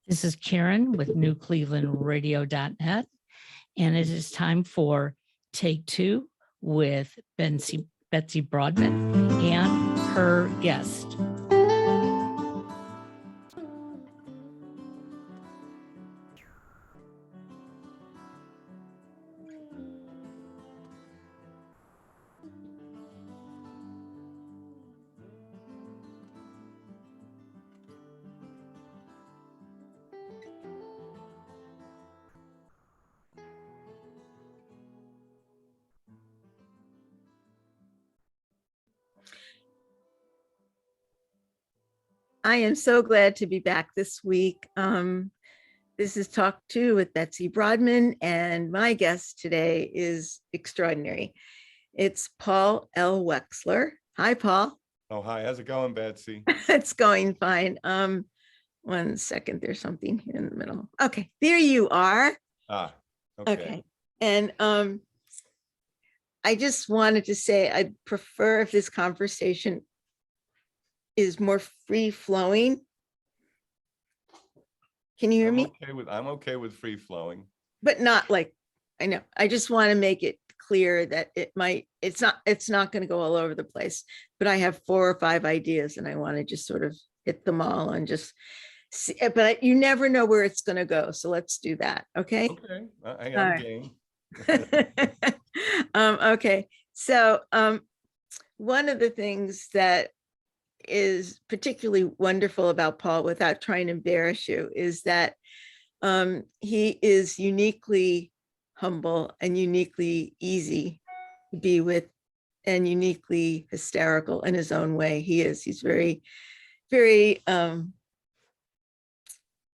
This is Karen with newclevelandradio.net, and it is time for Take Two with Betsy Broadman and her guest. I am so glad to be back this week. This is Talk Two with Betsy Broadman, and my guest today is extraordinary. It's Paul L. Wexler. Hi, Paul. Oh, hi. How's it going, Betsy? It's going fine. 1 second. There's something here in the middle. Okay, there you are. Okay. And I just wanted to say I'd prefer if this conversation is more free flowing. Can you hear me? I'm okay with free flowing, but not like, I know. I just want to make it clear that it's not going to go all over the place, but I have 4 or 5 ideas and I want to just sort of hit them all and just see, but you never know where it's going to go. So let's do that. Okay. Okay. I am game. Okay. So one of the things that is particularly wonderful about Paul, without trying to embarrass you, is that he is uniquely humble and uniquely easy to be with and uniquely hysterical in his own way. He's very, very, I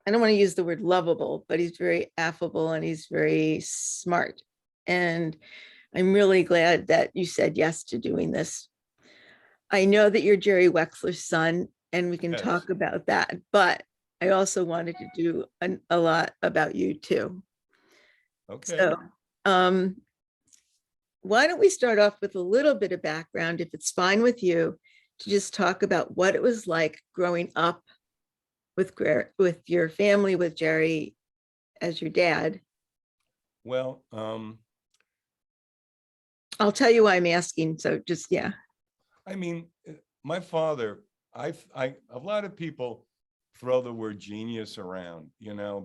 don't want to use the word lovable, but he's very affable and he's very smart. And I'm really glad that you said yes to doing this. I know that you're Jerry Wexler's son, and we can talk about that, but I also wanted to do a lot about you too. Okay. So why don't we start off with a little bit of background, if it's fine with you, to just talk about what it was like growing up with your family, with Jerry as your dad. Well, I'll tell you why I'm asking. So just, yeah. I mean, my father, a lot of people throw the word genius around,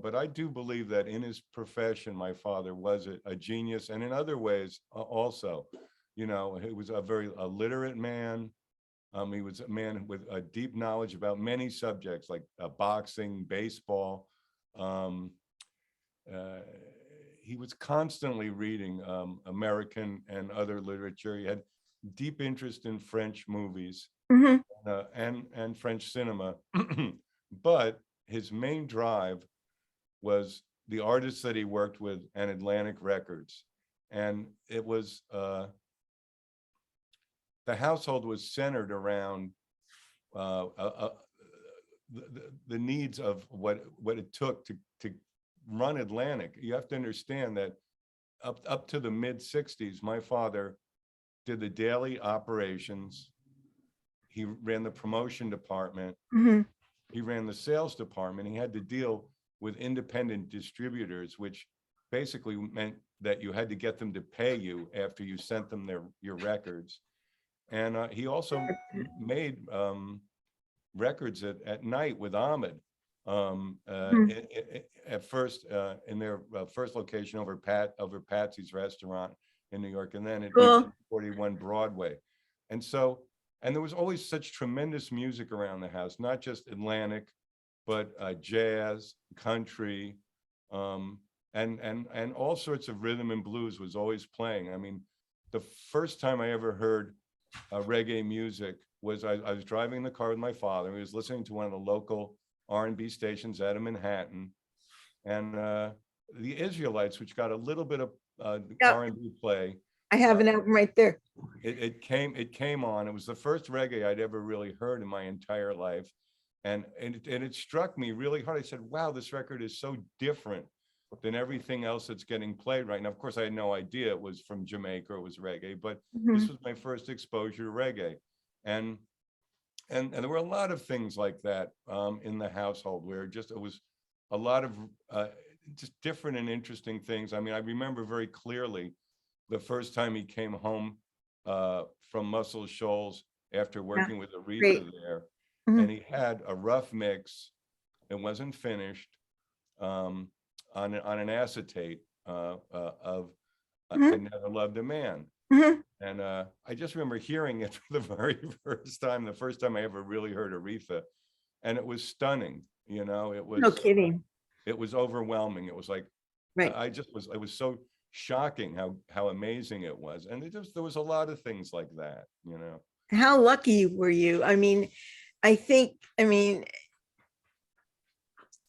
but I do believe that in his profession, my father was a genius, and in other ways also, he was a very literate man. He was a man with a deep knowledge about many subjects like boxing, baseball. He was constantly reading American and other literature. He had deep interest in French movies and French cinema, but his main drive was the artists that he worked with and Atlantic Records. And it was, the household was centered around the needs of what it took to run Atlantic. You have to understand that up to the mid 60s, my father did the daily operations. He ran the promotion department. He ran the sales department. He had to deal with independent distributors, which basically meant that you had to get them to pay you after you sent them your records. And he also made records at night with Ahmed. At first, in their first location over Patsy's restaurant in New York, and then at 41 Broadway. And there was always such tremendous music around the house, not just Atlantic, but jazz, country, and all sorts of rhythm and blues was always playing. I mean, the first time I ever heard reggae music was I was driving in the car with my father. He was listening to one of the local R&B stations out of Manhattan, and the Israelites, which got a little bit of R&B play. I have an album right there. It came on. It was the first reggae I'd ever really heard in my entire life, and it struck me really hard. I said, "Wow, this record is so different than everything else that's getting played right now." Of course, I had no idea it was from Jamaica, it was reggae, but this was my first exposure to reggae, and there were a lot of things like that in the household where it was a lot of just different and interesting things. I mean, I remember very clearly the first time he came home from Muscle Shoals after working with great. Aretha there, Mhm. and he had a rough mix. It wasn't finished on an acetate of I Mhm. Never Loved a Man. Mhm. And I just remember hearing it for the very first time, the first time I ever really heard Aretha, and it was stunning. You know, No kidding. it was overwhelming. It was like Right. it was so shocking how amazing it was, and there was a lot of things like that. You know, How lucky were you? I mean, I mean,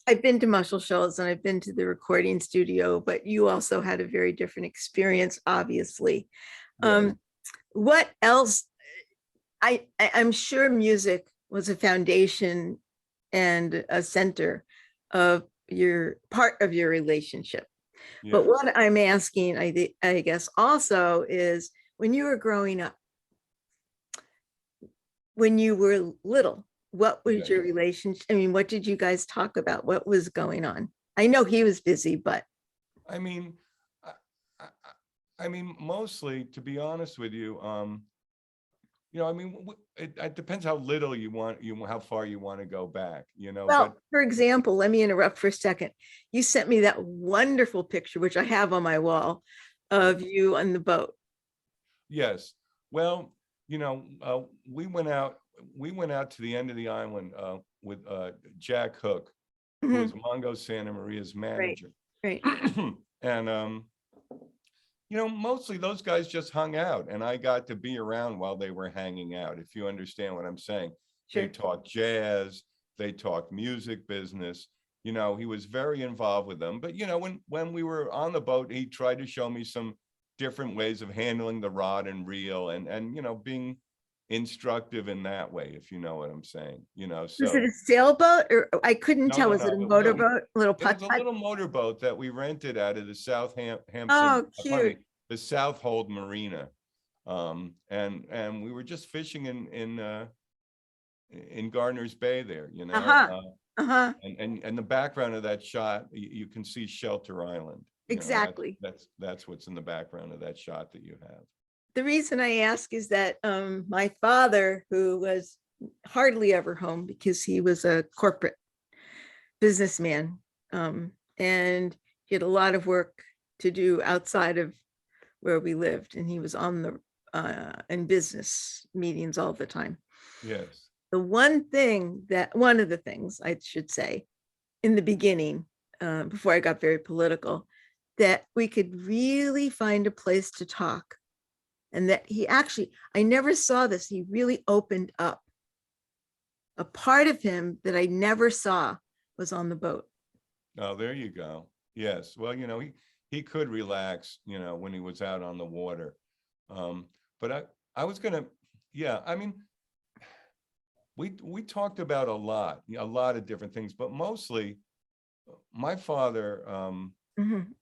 I've been to Muscle Shoals and I've been to the recording studio, but you also had a very different experience, obviously. yes, What else? I'm sure music was a foundation and a center of your part of your relationship. But yes, what I'm asking, I guess also is when you were growing up, when you were little, what was yes. your relationship? I mean, what did you guys talk about? What was going on? I know he was busy, but I mean, I, I, I mean, mostly, to be honest with you, you know, I mean, it depends how little how far you want to go back, you know, but well, for example, let me interrupt for a second. You sent me that wonderful picture, which I have on my wall, of you on the boat. yes. Well, you know, we went out to the end of the island with Jack Hook, who Mhm. was Mongo Santa Maria's Right, manager. right. And you know, mostly those guys just hung out, and I got to be around while they were hanging out, if you understand what I'm saying. They Sure. talked jazz, they talked music business. You know, he was very involved with them. But you know, when we were on the boat, he tried to show me some different ways of handling the rod and reel, and you know, being instructive in that way, if you know what I'm saying. You know, Was it so a sailboat or I couldn't no, tell? no, Was it no, a no. motorboat? A little It was putt a putt? little motorboat that we rented out of the Southampton, Oh, pardon me, cute. the Southold Marina. And we were just fishing in Gardner's Bay there, you know. Uh-huh. Uh-huh. And the background of that shot, you can see Shelter Island. You know, Exactly. that's what's in the background of that shot that you have. The reason I ask is that my father, who was hardly ever home because he was a corporate businessman, and he had a lot of work to do outside of where we lived, and he was on the in business meetings all the time. Yes. One of the things I should say in the beginning, before I got very political, that we could really find a place to talk. And that he actually, I never saw this, he really opened up. A part of him that I never saw was on the boat. Oh, there you go. Yes. Well, you know, he could relax, you know, when he was out on the water. But I was gonna, yeah, I mean, we talked about a lot of different things, but mostly my father, Mhm.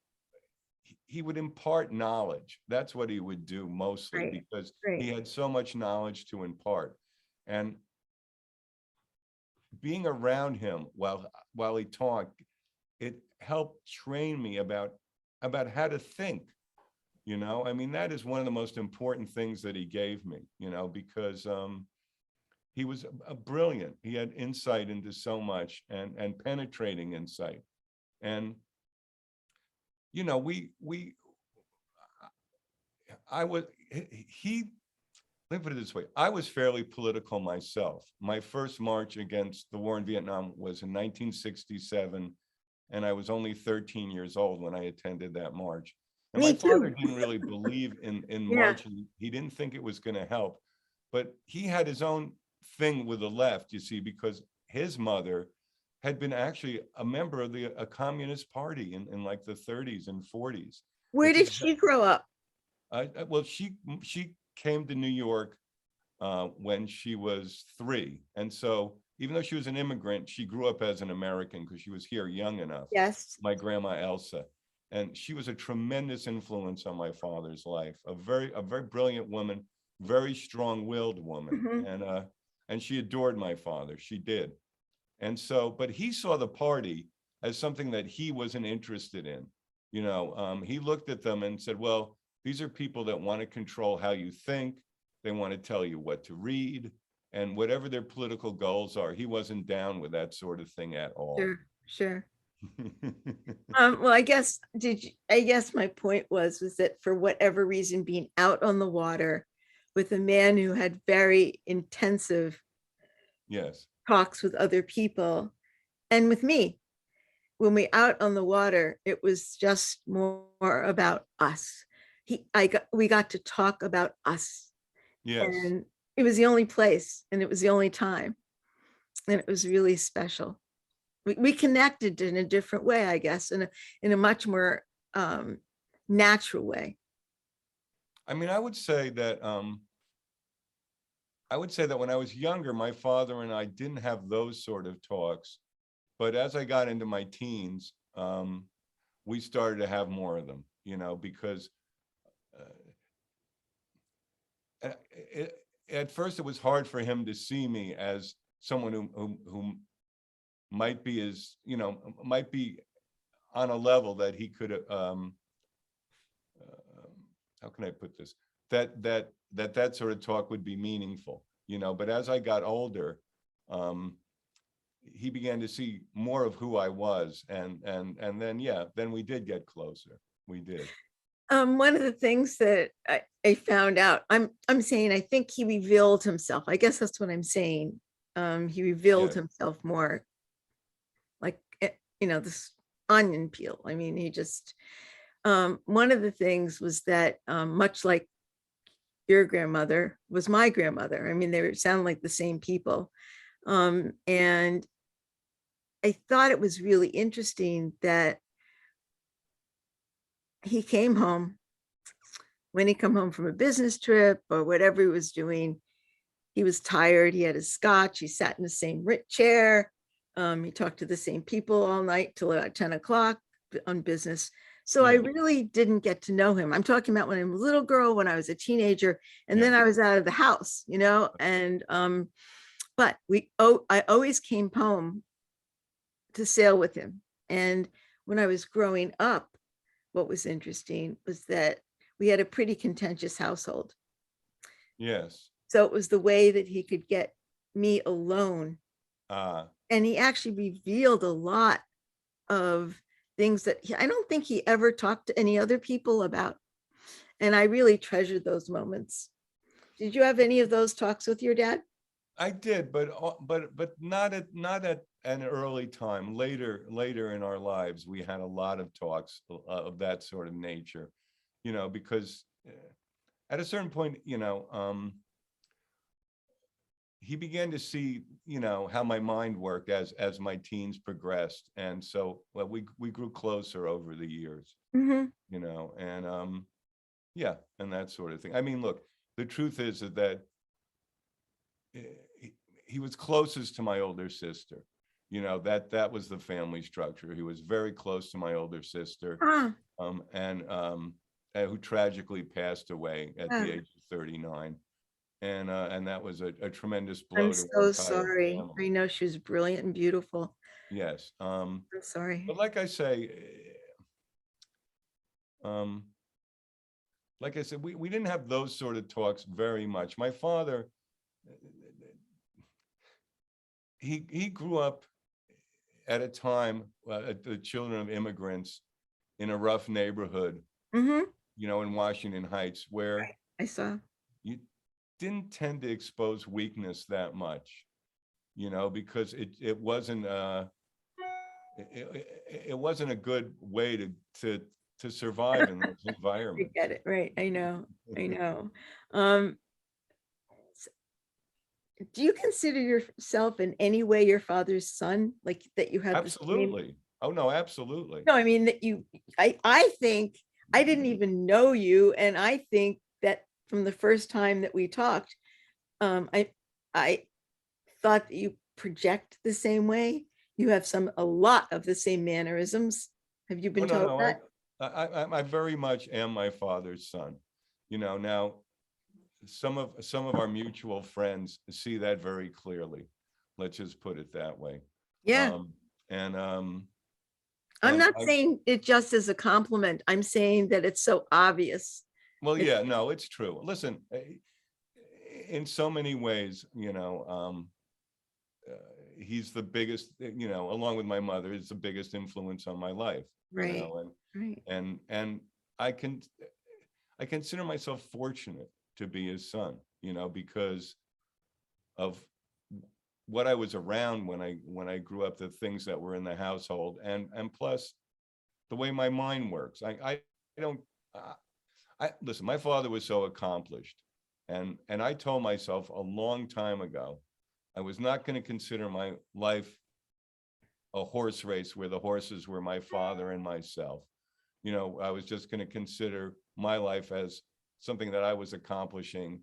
he would impart knowledge. That's what he would do mostly, Right, because right. he had so much knowledge to impart. And being around him while he talked, it helped train me about how to think. You know, I mean, that is one of the most important things that he gave me, you know, because he was a brilliant. He had insight into so much, and penetrating insight. And you know, I was he let me put it this way. I was fairly political myself. My first march against the war in Vietnam was in 1967, and I was only 13 years old when I attended that march. And my Me father too. didn't really believe in Yeah. marching. He didn't think it was going to help. But he had his own thing with the left, you see, because his mother had been actually a member of a communist party in like the 30s and 40s, Where which did is she grow up? well, she came to New York when she was 3. And so even though she was an immigrant, she grew up as an American because she was here young enough, Yes. my grandma Elsa. And she was a tremendous influence on my father's life, a very brilliant woman, very strong-willed woman. Mhm. And she adored my father. She did. And so, but he saw the party as something that he wasn't interested in. You know, he looked at them and said, well, these are people that want to control how you think. They want to tell you what to read, and whatever their political goals are, he wasn't down with that sort of thing at all. Sure, sure. Well, I guess my point was that for whatever reason, being out on the water with a man who had very intensive Yes. talks with other people and with me, when we out on the water, it was just more about us. We got to talk about us. Yes. And it was the only place, and it was the only time. And it was really special. We connected in a different way, I guess, in a much more natural way. I mean, I would say that when I was younger, my father and I didn't have those sort of talks. But as I got into my teens, we started to have more of them, you know, because at first it was hard for him to see me as someone who might be as, you know, might be on a level that he could, how can I put this? That sort of talk would be meaningful, you know. But as I got older, he began to see more of who I was, and then, yeah, then we did get closer. We did. One of the things that I found out, I'm saying, I think he revealed himself. I guess that's what I'm saying. He revealed Yes. himself more, like, you know, this onion peel. I mean, he just, one of the things was that, much like your grandmother was my grandmother. I mean, they sound like the same people. And I thought it was really interesting that he came home, when he come home from a business trip or whatever he was doing, he was tired. He had his scotch. He sat in the same chair. He talked to the same people all night till about 10 o'clock on business. So I Yeah. really didn't get to know him. I'm talking about when I was a little girl, when I was a teenager, and then Yeah. I was out of the house, you know, and but I always came home to sail with him. And when I was growing up, what was interesting was that we had a pretty contentious household. Yes. So it was the way that he could get me alone. Ah. And he actually revealed a lot of things that I don't think he ever talked to any other people about. And I really treasured those moments. Did you have any of those talks with your dad? I did, but not at an early time. Later in our lives, we had a lot of talks of that sort of nature, you know, because at a certain point, you know, he began to see, you know, how my mind worked as my teens progressed, and so, well, we grew closer over the years, Mm-hmm. you know, and yeah, and that sort of thing. I mean, look, the truth is that he was closest to my older sister. You know, that was the family structure. He was very close to my older sister, Ah, and who tragically passed away at ah, the age of 39. And that was a tremendous blow I'm to our so entire sorry. I family. know she was brilliant and beautiful. Yes. I'm sorry. But um, like I said, we didn't have those sort of talks very much. My father, he grew up at a time, the children of immigrants in a rough neighborhood, Mm-hmm. you know, in Washington Heights, where I saw. you didn't tend to expose weakness that much, you know, because it wasn't it wasn't a good way to survive in those I environments. get it. Right. I know. I know. Um, do you consider yourself in any way your father's son? Like that you have the same? Absolutely. Oh no, absolutely. No, I mean that I think I didn't even know you. And I think that from the first time that we talked, I thought that you project the same way. You have a lot of the same mannerisms. Have you Oh been no, told no, that? I very much am my father's son. You know, now some of our mutual friends see that very clearly. Let's just put it that way. Yeah. And I'm And not I, saying it just as a compliment. I'm saying that it's so obvious. well, It's- yeah, no, it's true. Listen, in so many ways, he's the biggest, along with my mother, is the biggest influence on my life, Right, right. and I can, I consider myself fortunate to be his son, because of what I was around when I grew up, the things that were in the household, and plus the way my mind works. I don't, I listen, my father was so accomplished, and I told myself a long time ago, I was not going to consider my life a horse race where the horses were my father and myself. I was just going to consider my life as something that I was accomplishing,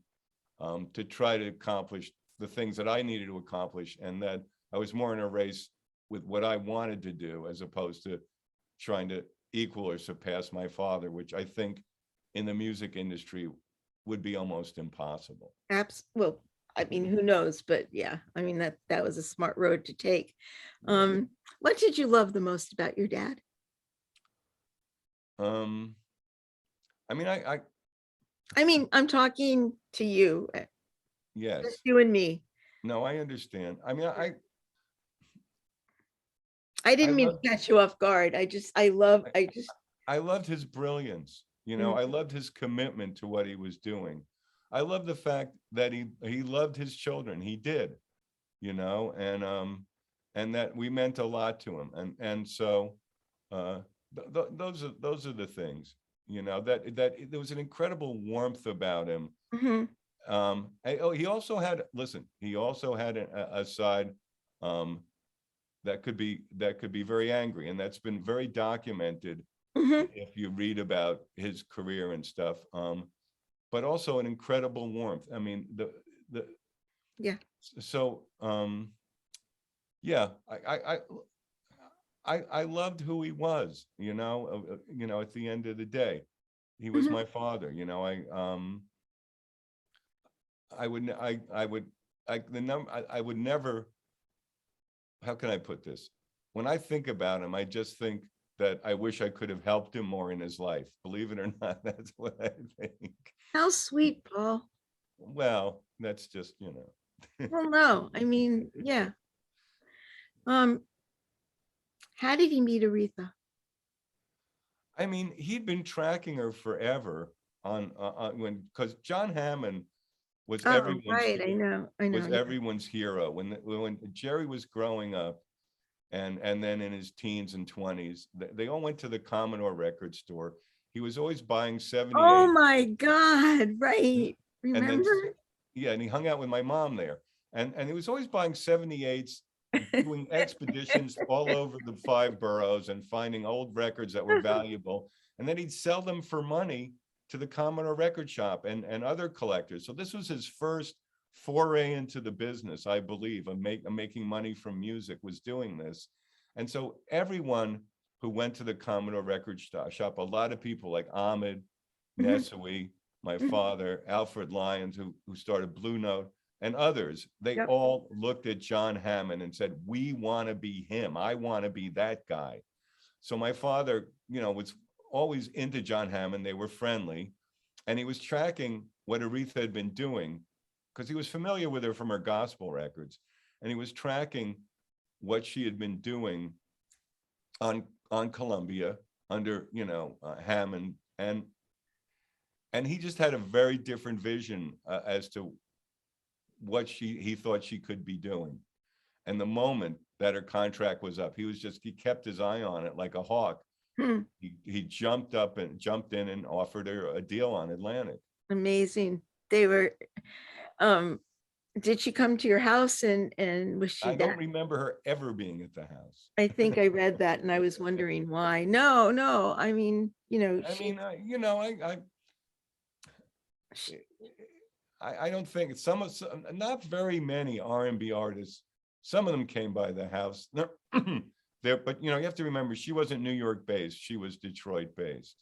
to try to accomplish the things that I needed to accomplish, and that I was more in a race with what I wanted to do as opposed to trying to equal or surpass my father, which I think in the music industry would be almost impossible. Well, I mean, who knows? But yeah, I mean, that was a smart road to take. What did you love the most about your dad? Um, I mean, I mean, I'm talking to you, yes, just you and me. no, I understand. I mean, I I didn't mean love, to catch you off guard. I loved his brilliance. Mm, I loved his commitment to what he was doing. I love the fact that he loved his children. He did, and that we meant a lot to him. And so those are the things, that there was an incredible warmth about him. mhm, He also had, listen, he also had a side, um, that could be very angry, and that's been very documented mhm, if you read about his career and stuff. But also an incredible warmth. I mean, the yeah. so yeah, I loved who he was, at the end of the day. He was Mhm, my father, I would, I would, I would never, how can I put this? When I think about him, I just think that I wish I could have helped him more in his life. Believe it or not, that's what I think. How sweet, Paul. Well, that's just, Well, no, I mean, yeah. Um, how did he meet Aretha? I mean, he'd been tracking her forever because John Hammond was Oh, everyone's right. I know. was Yeah. everyone's hero when Jerry was growing up, and then in his teens and 20s, they all went to the Commodore record store. He was always buying Oh 78, my God. Right. and then Remember? yeah, and he hung out with my mom there, and he was always buying 78s, doing expeditions all over the 5 boroughs and finding old records that were valuable, and then he'd sell them for money to the Commodore record shop and other collectors. So this was his first foray into the business, I believe, of making money from music, was doing this. And so everyone who went to the Commodore record shop, a lot of people like Ahmed, Mhm, Nesuhi, my mhm. father, Alfred Lyons, who started Blue Note, and others, they Yep. all looked at John Hammond and said, we want to be him. I want to be that guy. So my father, was always into John Hammond. They were friendly, and he was tracking what Aretha had been doing because he was familiar with her from her gospel records, and he was tracking what she had been doing on Columbia under Hammond, and he just had a very different vision as to what he thought she could be doing. And the moment that her contract was up, he kept his eye on it like a hawk. Hmm, He jumped in and offered her a deal on Atlantic. amazing. They were, um, did she come to your house and was she I don't that? remember her ever being at the house. I think I read that and I was wondering why. No, no, I mean, I she, mean, I don't think not very many R&B artists. Some of them came by the house. There, but you have to remember, she wasn't New York based. She was Detroit based.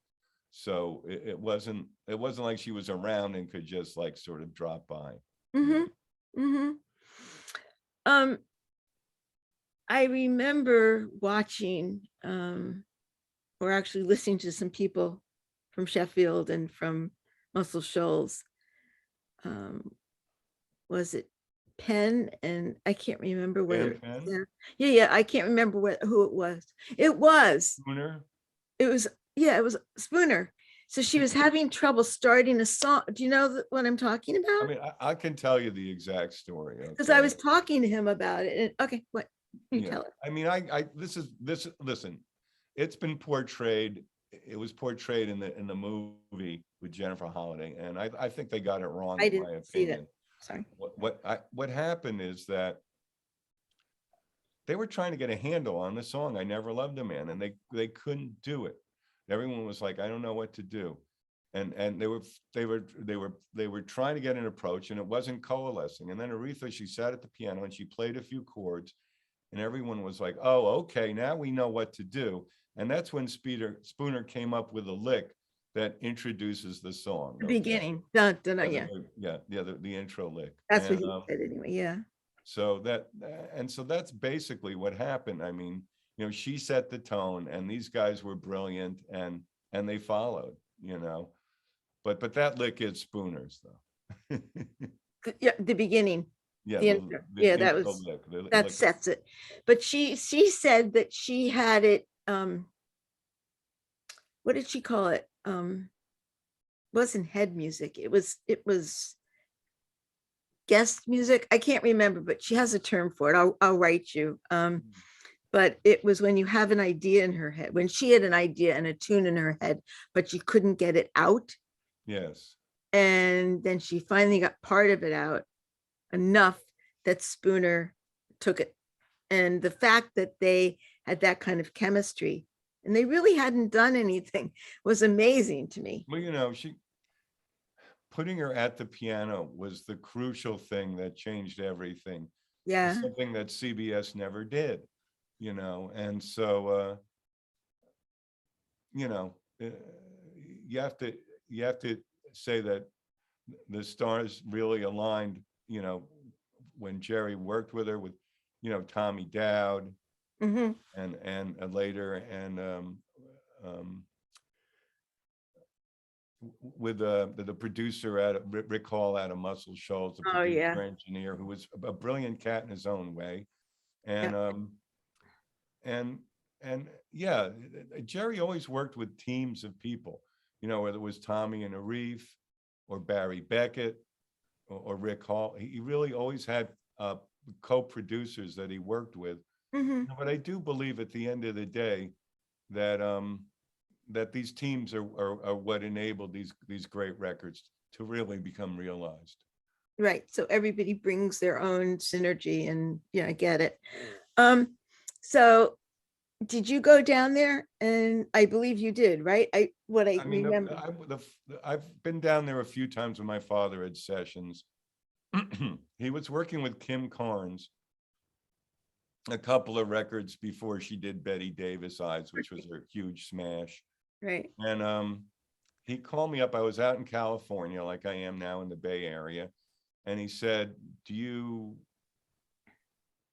So it wasn't like she was around and could just like sort of drop by. mm-hmm, mm-hmm. Um, I remember watching, or actually listening to some people from Sheffield and from Muscle Shoals. Was it Penn? And I can't remember whether. Penn? Yeah. I can't remember who it was. It was. Spooner? It was. Yeah, it was Spooner. So she was having trouble starting a song. Do you know what I'm talking I about? mean, I can tell you the exact story. Because I okay? was talking to him about it. And okay, what you Yeah. tell it? I mean, listen, it's been portrayed, it was portrayed in the movie with Jennifer Holliday, and I think they got it wrong, I in my didn't see that. opinion. Sorry. What happened is that they were trying to get a handle on the song "I Never Loved a Man," and they couldn't do it. Everyone was like, "I don't know what to do," and they were trying to get an approach, and it wasn't coalescing. And then Aretha, she sat at the piano and she played a few chords, and everyone was like, "Oh, okay, now we know what to do." And that's when Spooner came up with a lick that introduces the song. The Okay? beginning. Dun, dun, dun, Yeah, yeah. the intro lick. That's what And, he said anyway. Yeah. so that's basically what happened. I mean, she set the tone, and these guys were brilliant, and they followed, but that lick is Spooner's, though. Yeah, the beginning. Yeah, The intro. Yeah, that intro was lick, that lick. sets it. But she said that she had it, what did she call it? Wasn't head music. It was guest music. I can't remember, but she has a term for it. I'll write you. But it was when you have an idea in her head, when she had an idea and a tune in her head, but she couldn't get it out. Yes. And then she finally got part of it out enough that Spooner took it. And the fact that they had that kind of chemistry and they really hadn't done anything was amazing to me. Well, she putting her at the piano was the crucial thing that changed everything. Yeah. It's something that CBS never did, and so you have to say that the stars really aligned, when Jerry worked with her, with Tommy Dowd, Mm-hmm. and later, and with the producer at Rick Hall out of Muscle Shoals, the Oh, yeah. producer engineer, who was a brilliant cat in his own way. And Yeah. And yeah, Jerry always worked with teams of people, whether it was Tommy and Aretha, or Barry Beckett, or Rick Hall. He really always had co-producers that he worked with. Mm-hmm. But I do believe at the end of the day that that these teams are what enabled these great records to really become realized. Right. So everybody brings their own synergy, and yeah, I get it. So did you go down there? And I believe you did, right? I mean, remember. I've been down there a few times when my father had sessions. He was working with Kim Carnes a couple of records before she did Betty Davis Eyes, which was her huge smash. Right. And he called me up. I was out in California, like I am now in the Bay Area. And he said, "Do you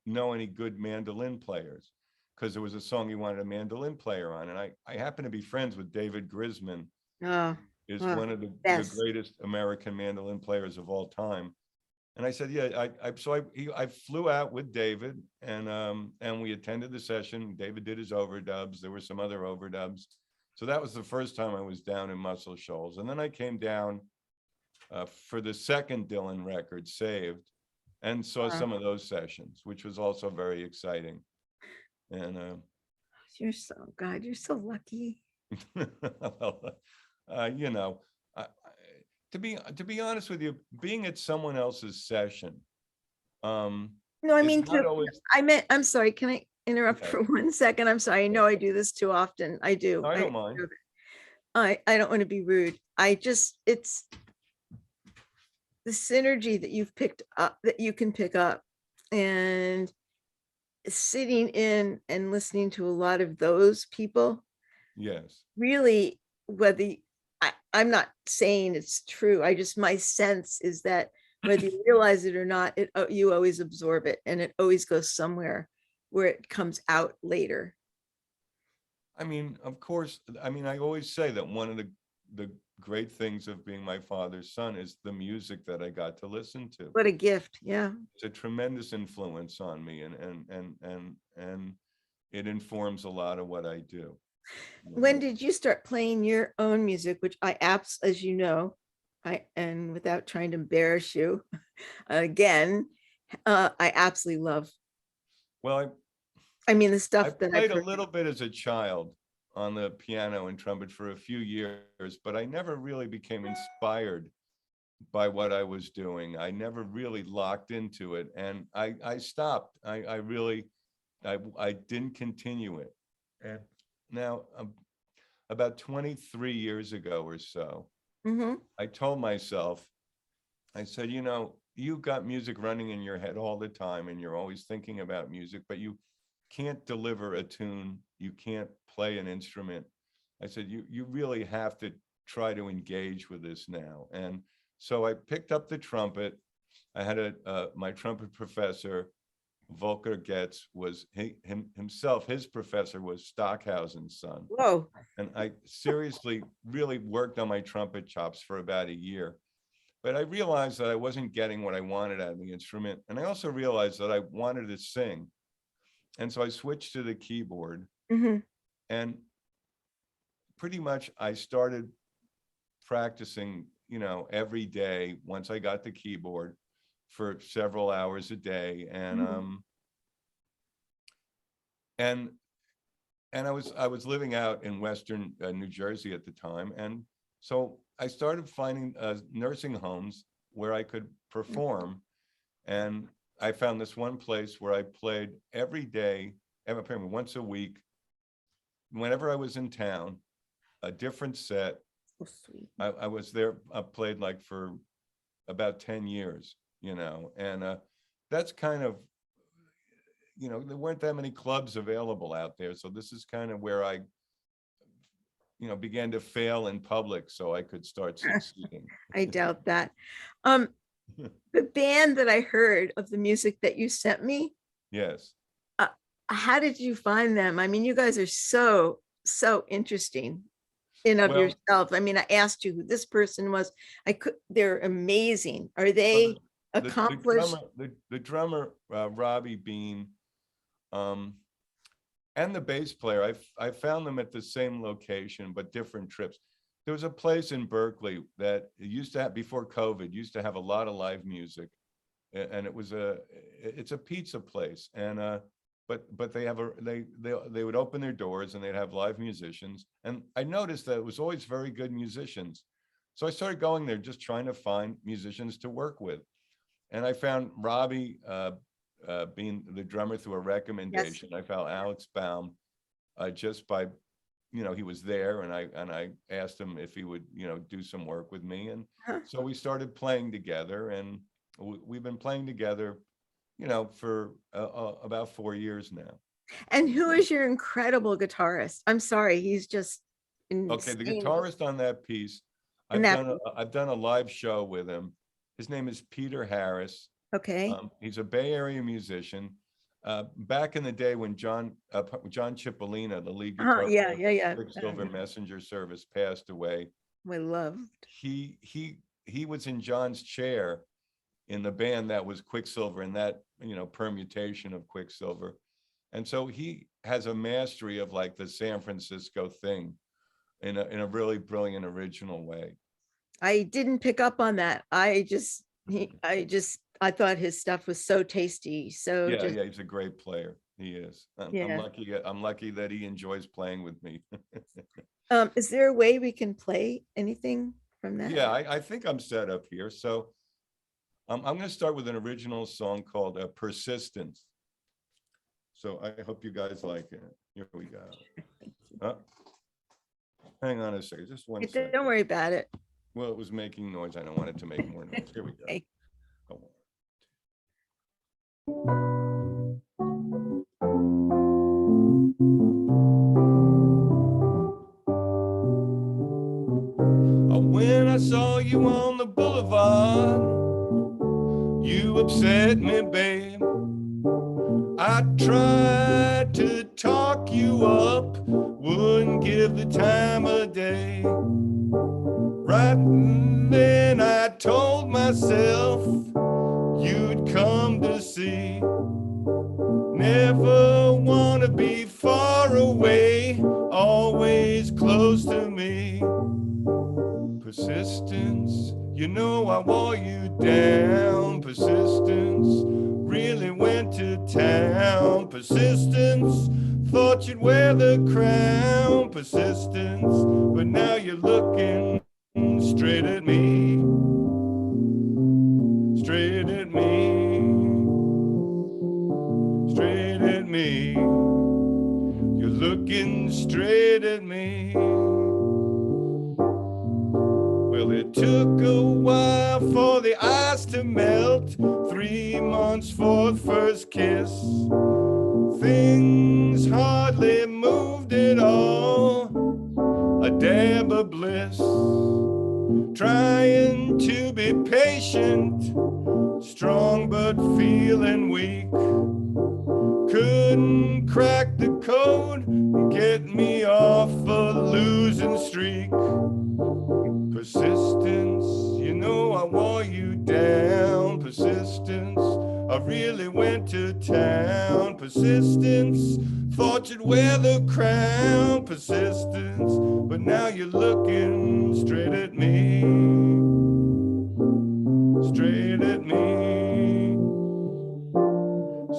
know any good mandolin players?" Because there was a song he wanted a mandolin player on. And I happen to be friends with David Grisman, Oh, is wow. one of the Yes. greatest American mandolin players of all time. And I said, yeah, I flew out with David, and we attended the session. David did his overdubs. There were some other overdubs. So that was the first time I was down in Muscle Shoals. And then I came down for the second Dylan record, Saved, and saw Wow. some of those sessions, which was also very exciting. And You're so God, you're so lucky. well, to be honest with you, being at someone else's session, No, I it's mean, not always. I'm sorry, can I interrupt Yeah. for 1 second? I'm sorry. I know I do this too often. I do. No, I don't mind. I don't want to be rude. It's the synergy that you've picked up, that you can pick up, and sitting in and listening to a lot of those people, Yes. really, whether I'm not saying it's true. My sense is that whether you realize it or not, you always absorb it, and it always goes somewhere. where it comes out later? I mean, of course, I mean, I always say that one of the great things of being my father's son is the music that I got to listen to. What a gift. Yeah. It's a tremendous influence on me, and it informs a lot of what I do. When did you start playing your own music, which as you know, and without trying to embarrass you again, I absolutely love. Well, I mean, the I stuff that played I've a heard. little bit as a child on the piano and trumpet for a few years, but I never really became inspired by what I was doing. I never really locked into it, and I stopped. I didn't continue it. And now, about 23 years ago or so, Mhm. I told myself, I said, you know, you've got music running in your head all the time, and you're always thinking about music, but you can't deliver a tune. You can't play an instrument. I said, you really have to try to engage with this now. And so I picked up the trumpet. I had my trumpet professor, Volker Getz, was himself, his professor was Stockhausen's son. Whoa. And I seriously really worked on my trumpet chops for about a year. But I realized that I wasn't getting what I wanted out of the instrument. And I also realized that I wanted to sing. And so I switched to the keyboard. Mhm. And pretty much I started practicing, you know, every day once I got the keyboard for several hours a day. And I was living out in Western New Jersey at the time. And so I started finding nursing homes where I could perform. And I found this one place where I played every day, apparently once a week, whenever I was in town, a different set. So sweet. I was there, I played like for about 10 years, you know, and that's kind of, you know, there weren't that many clubs available out there. So this is kind of where I, you know, began to fail in public so I could start succeeding. I doubt that. The band that I heard of the music that you sent me, Yes. how did you find them? I mean, you guys are so interesting in of Well, yourself. I mean, I asked you who this person was. They're amazing. Are they accomplished? the drummer Robbie Bean, and the bass player, I found them at the same location but different trips. There was a place in Berkeley that used to have, before COVID, used to have a lot of live music, and it's a pizza place, and but they would open their doors and they'd have live musicians, and I noticed that it was always very good musicians. So I started going there just trying to find musicians to work with, and I found Robbie being the drummer through a recommendation. Yes. I found Alex Baum just by, you know, he was there, and I asked him if he would, you know, do some work with me, and so we started playing together, and we've been playing together, you know, for about 4 years now. And who is your incredible guitarist? I'm sorry, he's just insane. Okay, the guitarist on that piece, I've done a live show with him. His name is Peter Harris. Okay. He's a Bay Area musician. Back in the day when John Cipollina, the lead guitarist, Quicksilver Messenger Service, passed away. I loved. He was in John's chair in the band that was Quicksilver, and that, you know, permutation of Quicksilver. And so he has a mastery of like the San Francisco thing in a really brilliant, original way. I didn't pick up on that. I thought his stuff was so tasty. So yeah, he's a great player. He is. I'm lucky that he enjoys playing with me. Is there a way we can play anything from that? Yeah, I think I'm set up here. So I'm going to start with an original song called Persistence. So I hope you guys like it. Here we go. Hang on a second, just one second. Don't worry about it. Well, it was making noise. I don't want it to make more noise. Here we go. Okay. When I saw you on the boulevard, you upset me, babe. I tried to talk you up, wouldn't give the time of day. Right then I told myself you'd come to see. Never wanna be far away, always close to me. Persistence, you know I wore you down. Persistence, really went to town. Persistence, thought you'd wear the crown. Persistence, but now you're looking straight at me. Straight at me. Straight at me. You're looking straight at me. Well, it took a while for the ice to melt, 3 months for the first kiss. Things hardly moved at all, a dab of bliss. Trying to be patient, strong but feeling weak. Couldn't crack the code, get me off a losing streak. Persistence, you know I wore you down. Persistence, I really went to town. Persistence, thought you'd wear the crown. Persistence, but now you're looking straight at me. Straight at me.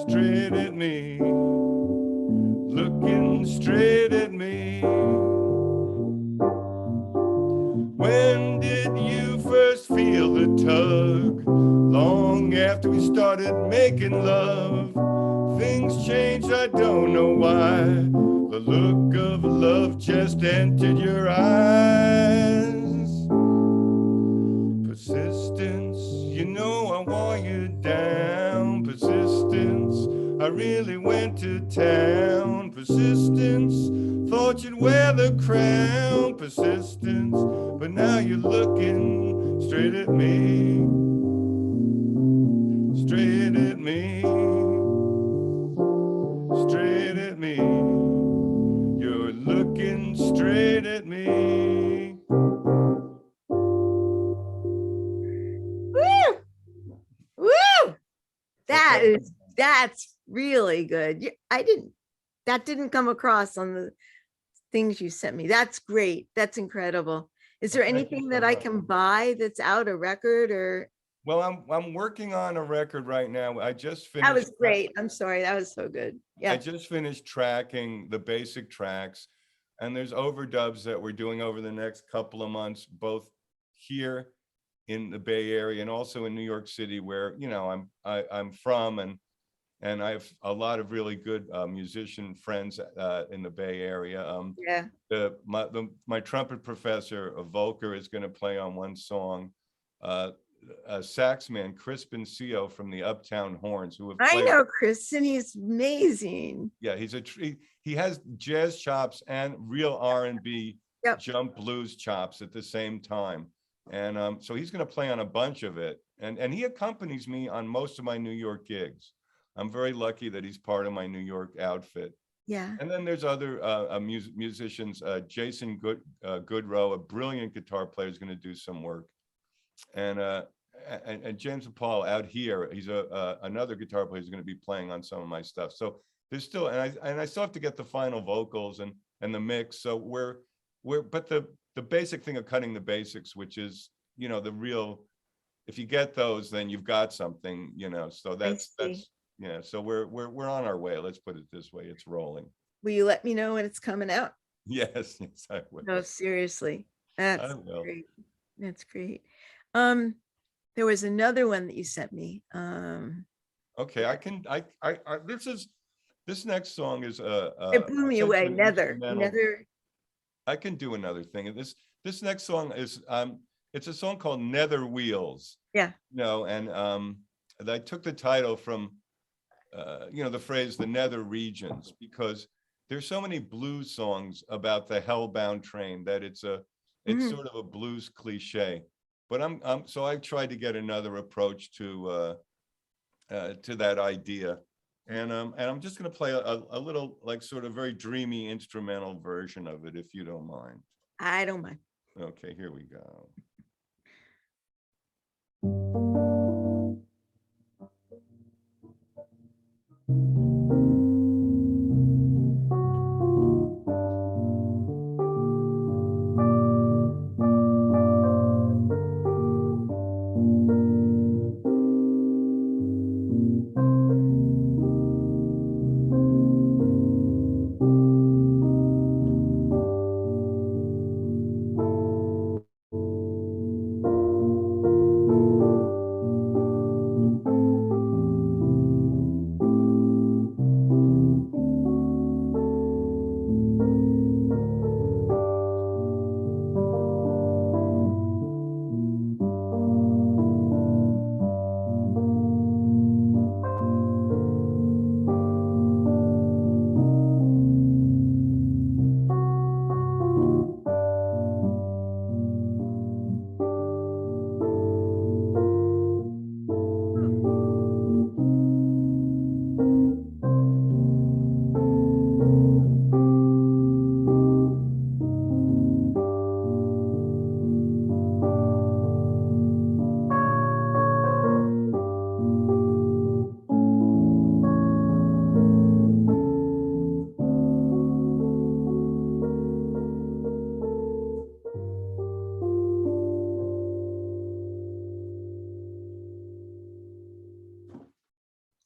Straight at me. Looking straight at me. When did you first feel the tug? Long after we started making love. Things changed, I don't know why. The look of love just entered your eyes. Persistence, you know I wore you down. Persistence, I really went to town. Persistence, thought you'd wear the crown. Persistence, but now you're looking straight at me. Straight at me. Straight at me. You're looking straight at me. Woo! Woo! That's really good. That didn't come across on the things you sent me. That's great. That's incredible. Is there Thank you anything so that I much. can buy that's out, a record or? Well, I'm working on a record right now. I just That finished. was great. I'm sorry. That was so good. I Yeah. just finished tracking the basic tracks, and there's overdubs that we're doing over the next couple of months, both here in the Bay Area and also in New York City, where I'm from, and I have a lot of really good musician friends in the Bay Area. Yeah. My trumpet professor, Volker, is going to play on one song. A sax man, Chris Bencio from the Uptown Horns, who have I played. know Chris, and he's amazing. Yeah, he has jazz chops and real R&B Yep. jump blues chops at the same time. And so he's going to play on a bunch of it. And he accompanies me on most of my New York gigs. I'm very lucky that he's part of my New York outfit. Yeah. And then there's other musicians. Jason Goodrow, a brilliant guitar player, is going to do some work. And James Paul out here, he's another guitar player who's going to be playing on some of my stuff. So there's still, and I still have to get the final vocals and the mix. So but the basic thing of cutting the basics, which is, the real, if you get those, then you've got something, so that's yeah. So we're on our way. Let's put it this way. It's rolling. Will you let me know when it's coming out? Yes, I will. No, seriously. That's I will. great. That's great. There was another one that you sent me. Okay, this next song is It blew me away. Nether. I can do another thing. And this next song is it's a song called Nether Wheels. Yeah. And I took the title from the phrase the nether regions, because there's so many blues songs about the hellbound train that it's sort of a blues cliche. But so I've tried to get another approach to that idea. And I'm just going to play a little, like, sort of very dreamy instrumental version of it, if you don't mind. I don't mind. Okay, here we go.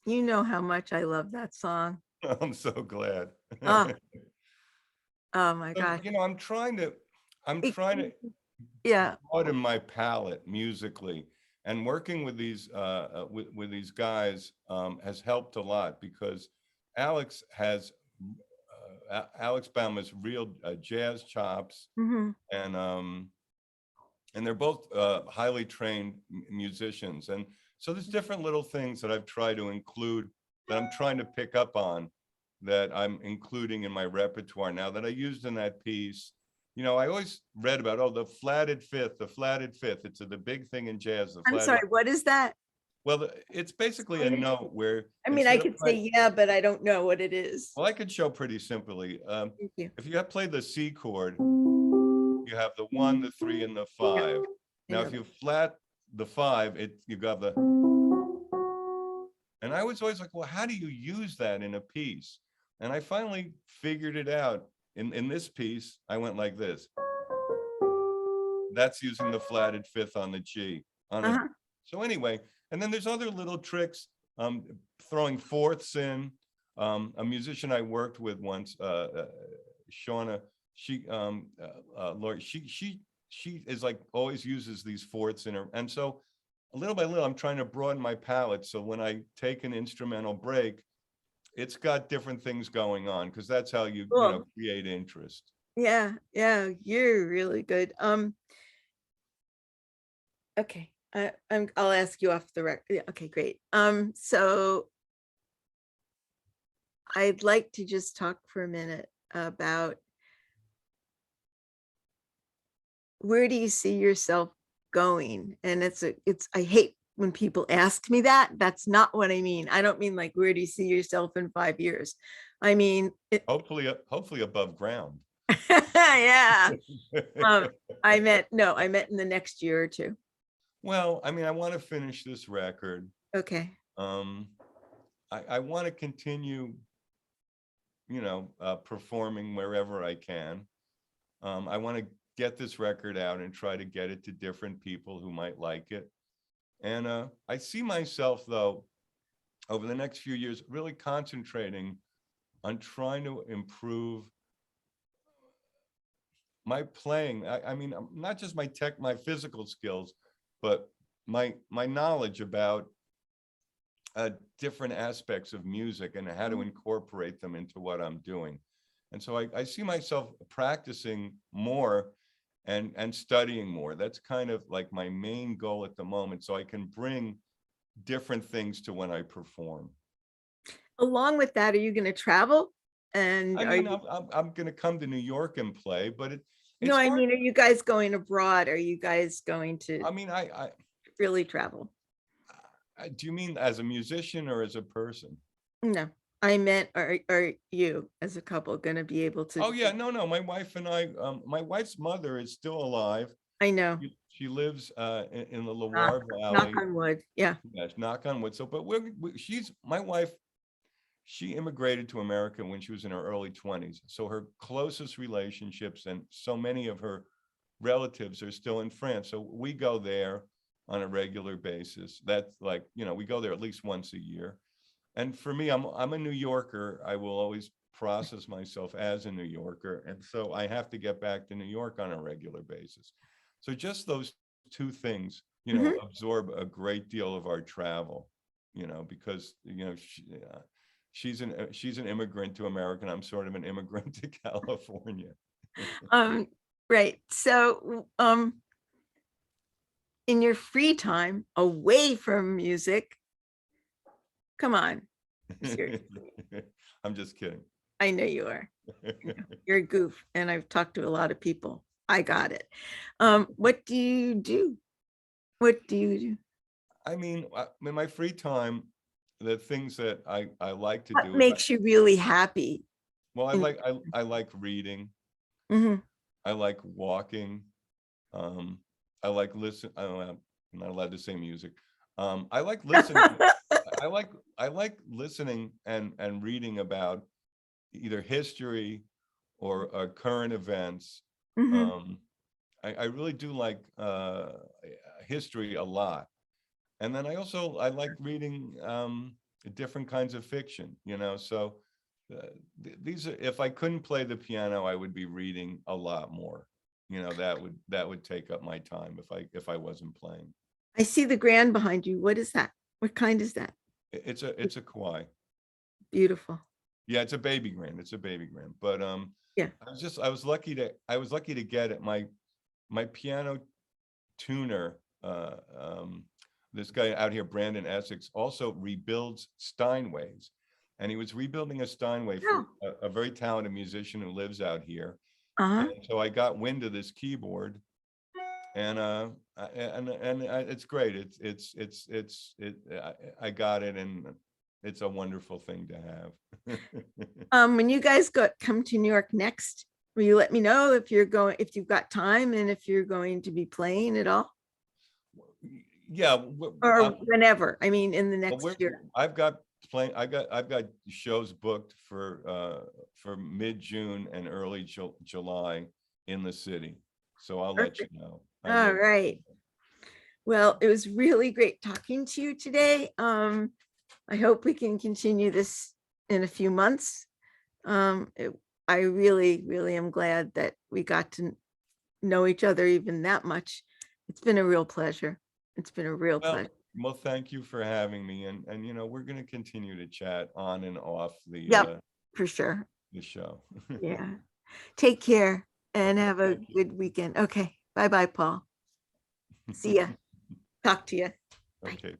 You know how much I love that song. I'm so glad. Oh, oh my So, gosh. I'm trying to It- broaden Yeah. my palette musically, and working with these with these guys has helped a lot, because Alex has Alex Baum has real jazz chops, Mhm. and they're both highly trained musicians, and so there's different little things that I've tried to include, that I'm trying to pick up on, that I'm including in my repertoire now, that I used in that piece. I always read about, oh, the flatted fifth, it's the big thing in jazz, the I'm flatted. sorry, what is that? Well, it's basically a note where, I mean, I instead of could say, yeah, but I don't know what it is. well, I could show pretty simply. Thank you. If you have played the C chord, you have the 1, the 3, and the 5. Now, if you flat the 5, you got the. And I was always like, well, how do you use that in a piece? And I finally figured it out. In this piece, I went like this. That's using the flatted fifth on the G. So anyway, and then there's other little tricks, throwing fourths in. A musician I worked with once, Shauna, Lori, she is like always uses these fourths in her, and so little by little, I'm trying to broaden my palette. So when I take an instrumental break, it's got different things going on, because that's how you Cool. create interest. Yeah, yeah, you're really good. Okay, I'll ask you off the record. Yeah, okay, great. So I'd like to just talk for a minute about, where do you see yourself going? And I hate when people ask me that. That's not what I mean. I don't mean like, where do you see yourself in 5 years? I mean, Hopefully above ground. yeah. I meant in the next year or two. Well, I mean, I want to finish this record. Okay. I want to continue, performing wherever I can. I want to get this record out and try to get it to different people who might like it. And I see myself, though, over the next few years, really concentrating on trying to improve my playing. I mean, not just my physical skills, but my knowledge about different aspects of music and how to incorporate them into what I'm doing. And so I see myself practicing more and studying more. That's kind of like my main goal at the moment, so I can bring different things to when I perform. Along with that, are you going to travel? And I are mean, you, I'm going to come to New York and play, but it's no, I hard. mean, are you guys going abroad? Are you guys going to I mean, I really travel? do you mean as a musician or as a person? No, I meant, are you as a couple going to be able to? Oh, yeah, no, my wife and I, my wife's mother is still alive. I know. She lives in the Knock, Loire knock Valley. on wood. Yeah. Yes, knock on wood. So, but she's my wife. She immigrated to America when she was in her early 20s. So her closest relationships and so many of her relatives are still in France. So we go there on a regular basis. That's like, we go there at least once a year. And for me, I'm a New Yorker. I will always process myself as a New Yorker. And so I have to get back to New York on a regular basis. So just those two things, Mhm. absorb a great deal of our travel, because, she's an immigrant to America, and I'm sort of an immigrant to California. Right. So, in your free time away from music, come on. Seriously. I'm just kidding. I know you are. You're a goof, and I've talked to a lot of people. I got it. What do you do? What do you do? I mean, in my free time, the things that I like to What do is, makes you really happy? well, in- I like reading. Mhm. I like walking. I like listen. I don't know, I'm not allowed to say music. I like listening. I like listening and reading about either history or current events. Mhm. Um, I really do like history a lot. And then I like reading different kinds of fiction, so these are, if I couldn't play the piano, I would be reading a lot more. That would take up my time if I wasn't playing. I see the grand behind you. What is that? What kind is that? It's a Kawhi. Beautiful. Yeah, it's a baby grand. But Yeah. I was lucky to get it. My piano tuner, this guy out here, Brandon Essex, also rebuilds Steinways. And he was rebuilding a Steinway for a very talented musician who lives out here. Uh-huh. And so I got wind of this keyboard, and it's great. I got it, and it's a wonderful thing to have. When you guys come to New York next, will you let me know if you've got time and if you're going to be playing at all? Yeah, Or whenever, I mean, in the well, next year. I've got shows booked for mid-June and early July in the city. So I'll let you Perfect. know. All right. Well, it was really great talking to you today. I hope we can continue this in a few months. I really, really am glad that we got to know each other even that much. It's been a real pleasure. It's been a real pleasure. Well, thank you for having me, and we're going to continue to chat on and off Yep, for sure. the show. Yeah. Take care and Okay, have a thank you. good weekend. Okay. Bye-bye, Paul. See ya. Talk to you. Bye. Okay.